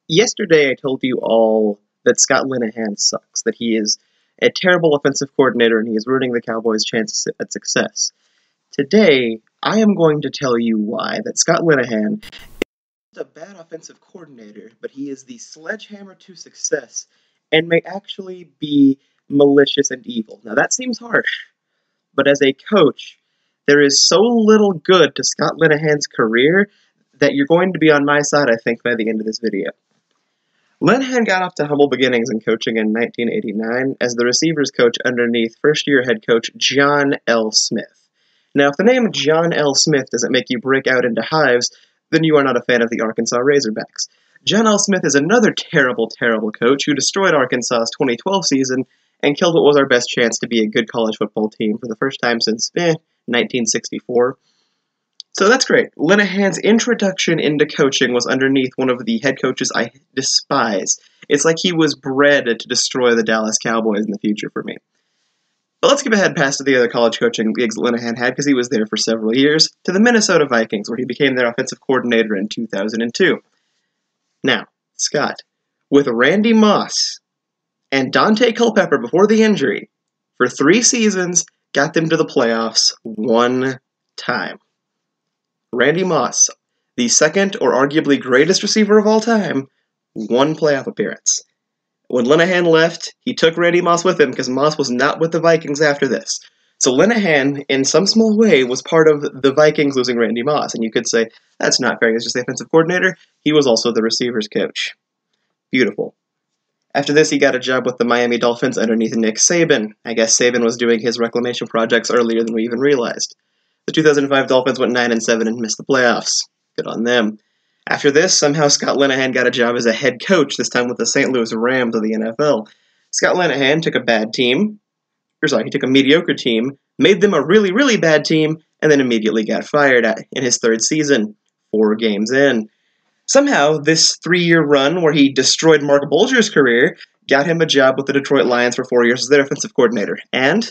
Yesterday I told you all that Scott Linehan sucks, that he is a terrible offensive coordinator and he is ruining the Cowboys' chances at success. Today, I am going to tell you why that Scott Linehan is a bad offensive coordinator, but he is the sledgehammer to success and may actually be malicious and evil. Now that seems harsh, but as a coach, there is so little good to Scott Linehan's career that you're going to be on my side, I think, by the end of this video. Linehan got off to humble beginnings in coaching in 1989 as the receivers coach underneath first-year head coach John L. Smith. Now, if the name John L. Smith doesn't make you break out into hives, then you are not a fan of the Arkansas Razorbacks. John L. Smith is another terrible, terrible coach who destroyed Arkansas's 2012 season and killed what was our best chance to be a good college football team for the first time since 1964. So that's great. Linehan's introduction into coaching was underneath one of the head coaches I despise. It's like he was bred to destroy the Dallas Cowboys in the future for me. But let's skip ahead past the other college coaching gigs Linehan had, because he was there for several years, to the Minnesota Vikings, where he became their offensive coordinator in 2002. Now, Scott, with Randy Moss and Dante Culpepper before the injury, for 3 seasons, got them to the playoffs one time. Randy Moss, the second or arguably greatest receiver of all time, one playoff appearance. When Linehan left, he took Randy Moss with him because Moss was not with the Vikings after this. So Linehan, in some small way, was part of the Vikings losing Randy Moss. And you could say, that's not fair, he's just the offensive coordinator. He was also the receivers coach. Beautiful. After this, he got a job with the Miami Dolphins underneath Nick Saban. I guess Saban was doing his reclamation projects earlier than we even realized. The 2005 Dolphins went 9-7 and missed the playoffs. Good on them. After this, somehow Scott Linehan got a job as a head coach, this time with the St. Louis Rams of the NFL. Scott Linehan took he took a mediocre team, made them a really, really bad team, and then immediately got fired in his 3rd season, 4 games in. Somehow, this 3-year run where he destroyed Mark Bulger's career got him a job with the Detroit Lions for 4 years as their offensive coordinator. And,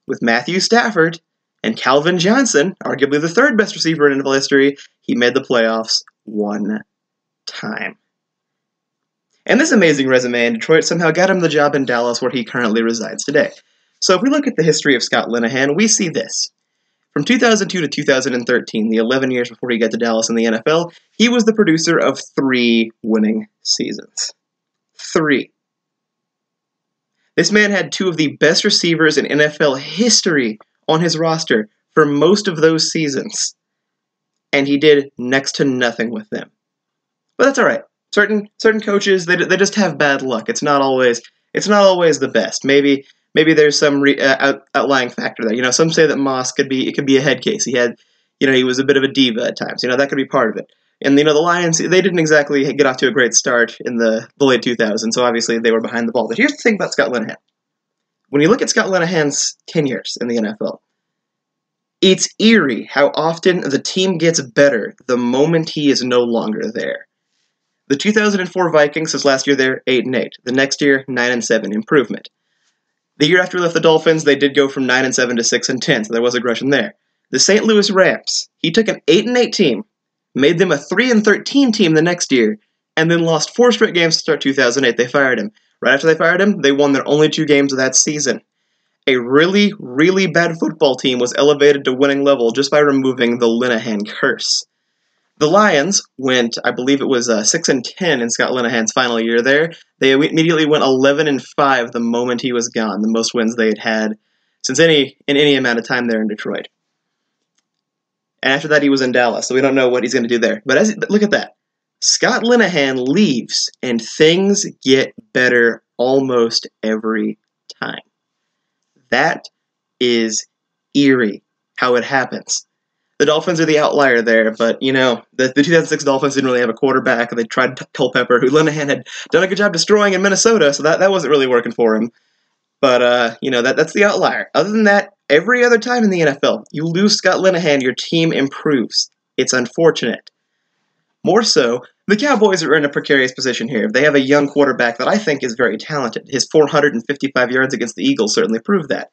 with Matthew Stafford and Calvin Johnson, arguably the 3rd best receiver in NFL history, he made the playoffs one time. And this amazing resume in Detroit somehow got him the job in Dallas, where he currently resides today. So if we look at the history of Scott Linehan, we see this. From 2002 to 2013, the 11 years before he got to Dallas in the NFL, he was the producer of 3 winning seasons. 3. This man had 2 of the best receivers in NFL history on his roster for most of those seasons. And he did next to nothing with them. But that's all right. Certain coaches, they just have bad luck. It's not always the best. Maybe there's some outlying factor there. You know, some say that Moss could be a head case. He was a bit of a diva at times. You know, that could be part of it. And the Lions, they didn't exactly get off to a great start in the late 2000s. So obviously they were behind the ball. But here's the thing about Scott Linehan. When you look at Scott Linehan's tenures in the NFL, it's eerie how often the team gets better the moment he is no longer there. The 2004 Vikings, his last year there, 8-8. The next year, 9-7, improvement. The year after he left the Dolphins, they did go from 9-7 to 6-10, so there was aggression there. The St. Louis Rams, he took an 8-8 team, made them a 3-13 team the next year, and then lost 4 straight games to start 2008. They fired him. Right after they fired him, they won their only 2 games of that season. A really, really bad football team was elevated to winning level just by removing the Linehan curse. The Lions went, I believe it was 6-10 in Scott Linehan's final year there. They immediately went 11-5 the moment he was gone, the most wins they had since in any amount of time there in Detroit. And after that, he was in Dallas, so we don't know what he's going to do there. But look at that. Scott Linehan leaves, and things get better almost every time. That is eerie how it happens. The Dolphins are the outlier there, but, the 2006 Dolphins didn't really have a quarterback. They tried Culpepper, who Linehan had done a good job destroying in Minnesota, so that wasn't really working for him. But, that's the outlier. Other than that, every other time in the NFL, you lose Scott Linehan, your team improves. It's unfortunate. More so, the Cowboys are in a precarious position here. They have a young quarterback that I think is very talented. His 455 yards against the Eagles certainly proved that.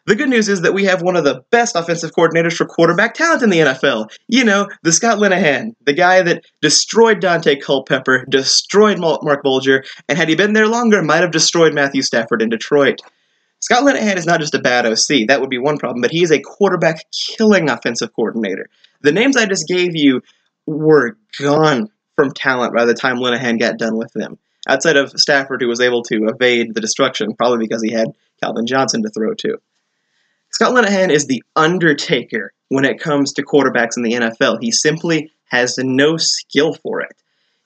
The good news is that we have one of the best offensive coordinators for quarterback talent in the NFL. You know, the Scott Linehan, the guy that destroyed Dante Culpepper, destroyed Mark Bulger, and had he been there longer, might have destroyed Matthew Stafford in Detroit. Scott Linehan is not just a bad OC, that would be one problem, but he is a quarterback-killing offensive coordinator. The names I just gave you were gone from talent by the time Linehan got done with them. Outside of Stafford, who was able to evade the destruction, probably because he had Calvin Johnson to throw to. Scott Linehan is the Undertaker when it comes to quarterbacks in the NFL. He simply has no skill for it.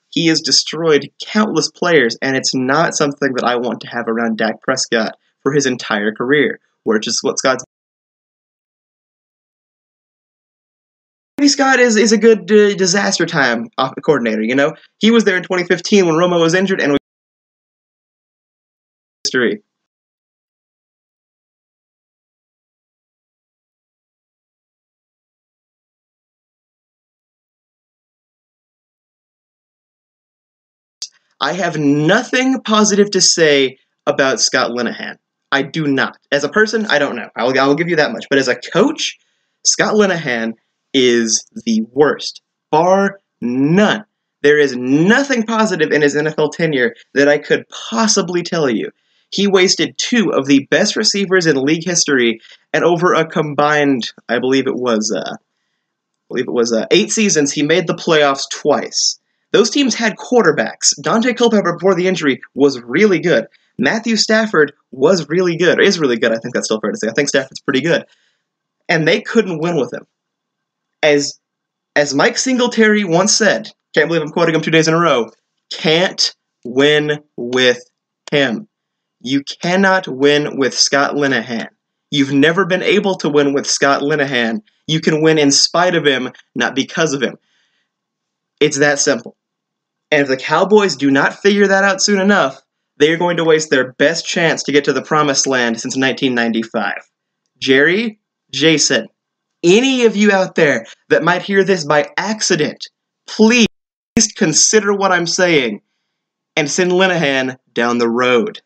He has destroyed countless players, and it's not something that I want to have around Dak Prescott for his entire career, which is what Scott's... Scott is a good disaster time coordinator, you know? He was there in 2015 when Romo was injured, and history. I have nothing positive to say about Scott Linehan. I do not. As a person, I don't know. I will give you that much. But as a coach, Scott Linehan is the worst, bar none. There is nothing positive in his NFL tenure that I could possibly tell you. He wasted 2 of the best receivers in league history, and over a combined, I believe it was 8 seasons, he made the playoffs twice. Those teams had quarterbacks. Dante Culpepper, before the injury, was really good. Matthew Stafford was really good, or is really good. I think that's still fair to say. I think Stafford's pretty good. And they couldn't win with him. As Mike Singletary once said, can't believe I'm quoting him 2 days in a row, can't win with him. You cannot win with Scott Linehan. You've never been able to win with Scott Linehan. You can win in spite of him, not because of him. It's that simple. And if the Cowboys do not figure that out soon enough, they are going to waste their best chance to get to the promised land since 1995. Jerry, Jason, any of you out there that might hear this by accident, please consider what I'm saying and send Linehan down the road.